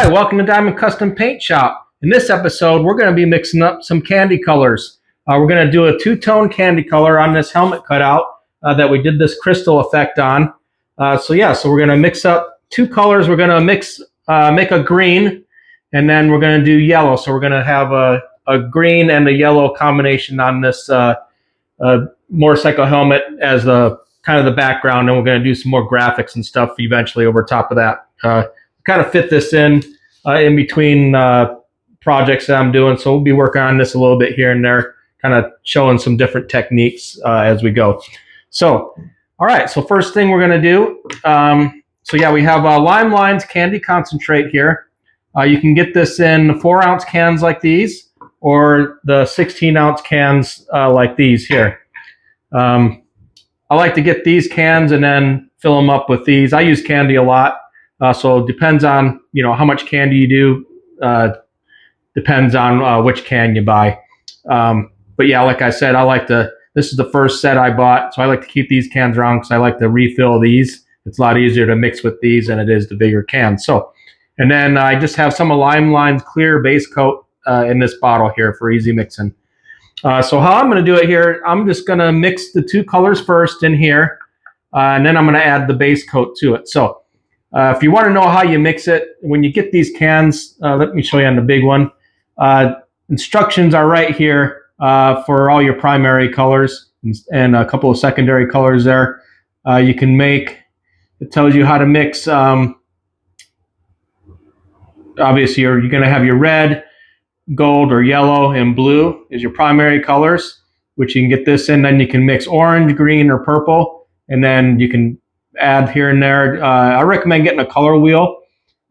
Hi, welcome to Diamond Custom Paint Shop. In this episode, we're going to be mixing up some candy colors. We're going to do a two-tone candy color on this helmet cutout that we did this crystal effect on. So we're going to mix up two colors. We're going to make a green, and then we're going to do yellow. So we're going to have a green and a yellow combination on this motorcycle helmet as the kind of the background, and we're going to do some more graphics and stuff eventually over top of that. Kind of fit this in between projects that I'm doing. So we'll be working on this a little bit here and there, kind of showing some different techniques as we go. So, all right. So first thing we're going to do. We have Lime Lines Candy Concentrate here. You can get this in 4-ounce cans like these, or the 16-ounce cans like these here. I like to get these cans and then fill them up with these. I use candy a lot. So it depends on, how much candy you do, depends on which can you buy. But yeah, like I said, this is the first set I bought. So I like to keep these cans around because I like to refill these. It's a lot easier to mix with these than it is the bigger cans. So, and then I just have some of Lime Line's clear base coat in this bottle here for easy mixing. So how I'm going to do it here, I'm just going to mix the two colors first in here, and then I'm going to add the base coat to it. So if you want to know how you mix it, when you get these cans, let me show you on the big one. Instructions are right here for all your primary colors and a couple of secondary colors there. It tells you how to mix. Obviously, you're going to have your red, gold, or yellow, and blue is your primary colors, which you can get this in. Then you can mix orange, green, or purple, and then you can add here and there. I recommend getting a color wheel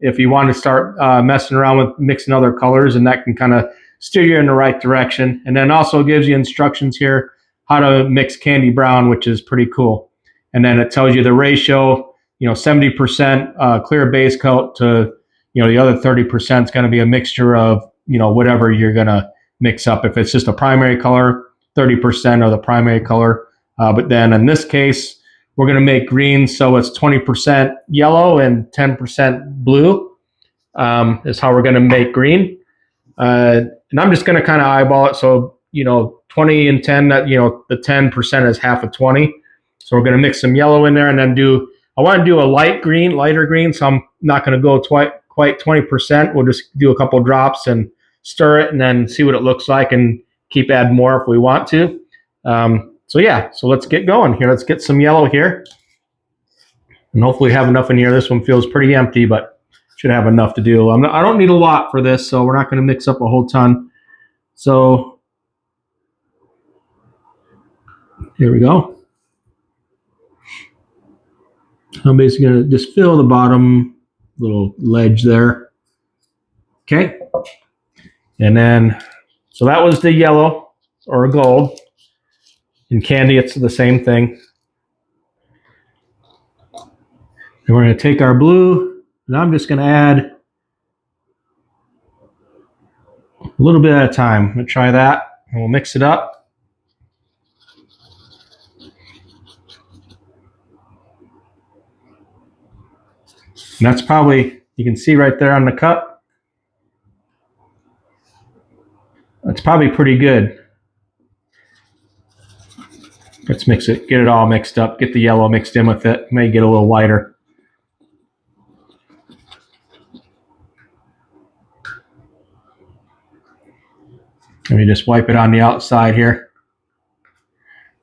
if you want to start messing around with mixing other colors, and that can kind of steer you in the right direction. And then also gives you instructions here how to mix candy brown, which is pretty cool. And then it tells you the ratio, 70% clear base coat to, the other 30% is going to be a mixture of, whatever you're going to mix up. If it's just a primary color, 30% of the primary color. But then in this case, we're going to make green, so it's 20% yellow and 10% blue is how we're going to make green. And I'm just going to kind of eyeball it. So, 20 and 10, that, the 10% is half of 20. So we're going to mix some yellow in there and then I want to do a lighter green. So I'm not going to go quite 20%. We'll just do a couple drops and stir it and then see what it looks like and keep adding more if we want to. So let's get going here. Let's get some yellow here. And hopefully have enough in here. This one feels pretty empty, but should have enough to do. I don't need a lot for this, so we're not going to mix up a whole ton. So here we go. I'm basically going to just fill the bottom little ledge there. Okay. And then, so that was the yellow or gold. In candy, it's the same thing. And we're going to take our blue, and I'm just going to add a little bit at a time. I'm going to try that, and we'll mix it up. And that's probably, you can see right there on the cup, that's probably pretty good. Let's mix it, get it all mixed up, get the yellow mixed in with it. May get a little lighter. Let me just wipe it on the outside here.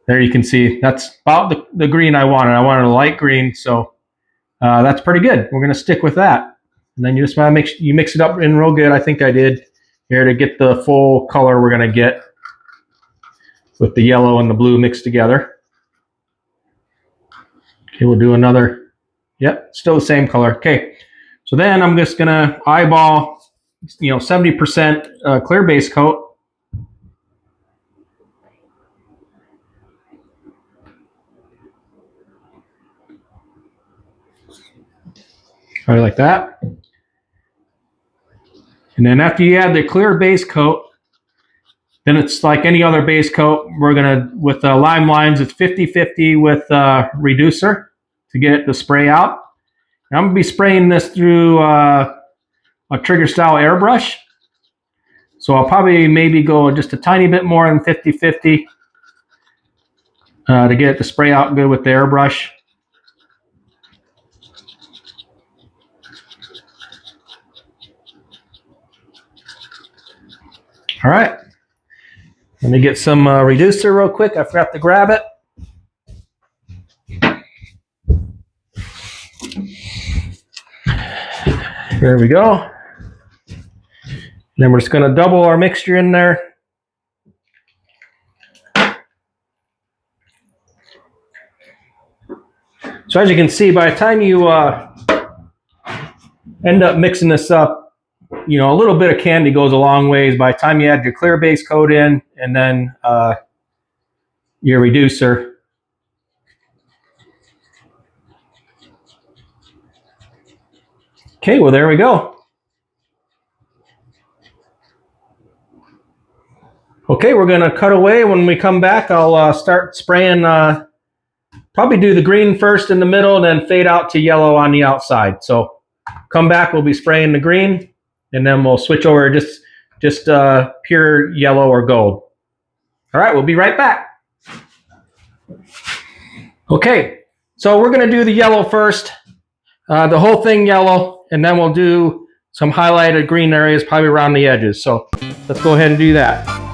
There you can see, that's about the green I wanted. I wanted a light green, so that's pretty good. We're going to stick with that. And then you just want to make sure you mix it up in real good. I think I did here to get the full color we're going to get with the yellow and the blue mixed together. Okay, we'll do another. Yep, still the same color. Okay, so then I'm just going to eyeball, 70% clear base coat. Probably like that. And then after you add the clear base coat, then it's like any other base coat. We're going to, with Lime Lines, it's 50-50 with reducer to get it to spray out. And I'm going to be spraying this through a trigger style airbrush. So I'll probably maybe go just a tiny bit more than 50-50 to get it to spray out good with the airbrush. All right, let me get some reducer real quick. I forgot to grab it. There we go. Then we're just going to double our mixture in there. So as you can see, by the time you end up mixing this up, you know, a little bit of candy goes a long ways. By the time you add your clear base coat in and then your reducer. Okay, well, there we go. Okay, we're going to cut away. When we come back, I'll start spraying, probably do the green first in the middle and then fade out to yellow on the outside. So come back, we'll be spraying the green, and then we'll switch over just pure yellow or gold. All right, we'll be right back. Okay, so we're going to do the yellow first, the whole thing yellow, and then we'll do some highlighted green areas probably around the edges. So let's go ahead and do that.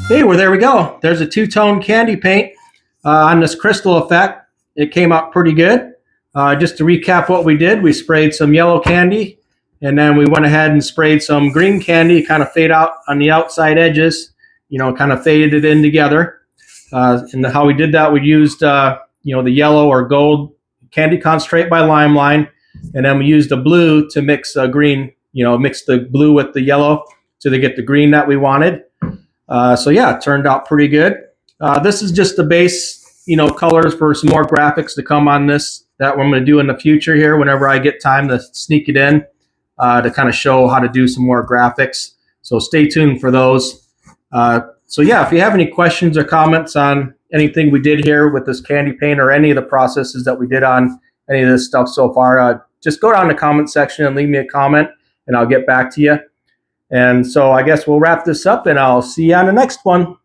Hey, well, there we go. There's a two-tone candy paint on this crystal effect. It came out pretty good. Just to recap what we did, we sprayed some yellow candy, and then we went ahead and sprayed some green candy, kind of fade out on the outside edges, you know, kind of faded it in together. And how we did that, we used, you know, the yellow or gold candy concentrate by Limeline, and then we used the blue to mix green, you know, mix the blue with the yellow to get the green that we wanted. So yeah, it turned out pretty good. This is just the base, you know, colors for some more graphics to come on this that I'm going to do in the future here whenever I get time to sneak it in to kind of show how to do some more graphics. So stay tuned for those. So yeah, if you have any questions or comments on anything we did here with this candy paint or any of the processes that we did on any of this stuff so far, just go down to the comment section and leave me a comment and I'll get back to you. And so I guess we'll wrap this up and I'll see you on the next one.